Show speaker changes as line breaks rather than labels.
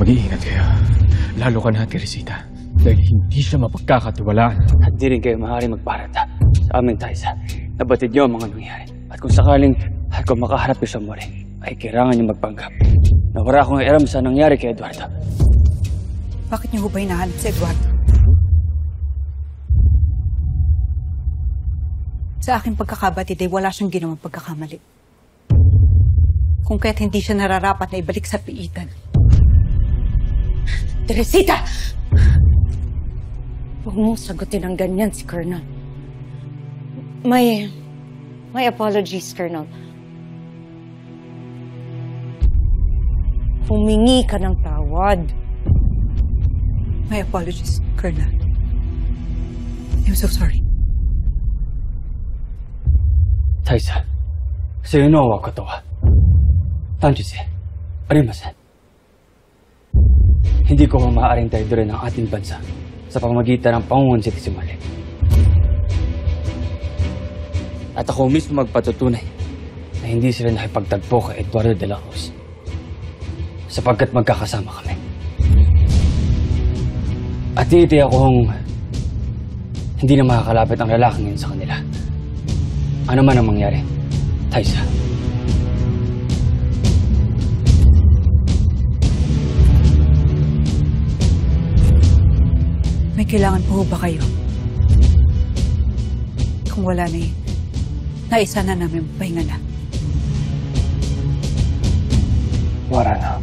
Mag-iingat kayo. Lalo ka na, Teresita. Dahil hindi siya mapagkakatiwalaan.
At di rin kayo maaaring magparata sa amin, Taisa. Nabatid niyo ang mga nangyari. At kung sakaling makaharap kayo sa muli, ay kailangan niyo magpanggap na wala akong alam sa nangyari kay Eduardo.
Bakit niyo ba hinahanap si Eduardo? Sa aking pagkakabatid ay wala siyang ginawang pagkakamali. Kung kaya't hindi siya nararapat na ibalik sa piitan. Teresita!
Huwag mong sagutin ng ganyan si Colonel. My apologies, Colonel. Humingi ka ng tawad.
My apologies, Colonel. I'm so sorry.
Taisa, sa'yo no wa koto wa. Tanjuse, arimasen. Hindi ko maaaring taydurin ang ating bansa sa pamamagitan ng pangungunsit si Mali. At ako mismo magpatutunay na hindi sila nakipagtagpo kay Eduardo de la Cruz sapagkat magkakasama kami. At tiitiyak akong hindi na makakalapit ang lalaking yun sa kanila. Ano man ang mangyari, Taisa.
May kailangan po ba kayo? Kung wala na naisa na namin pahinga na.
Wala na.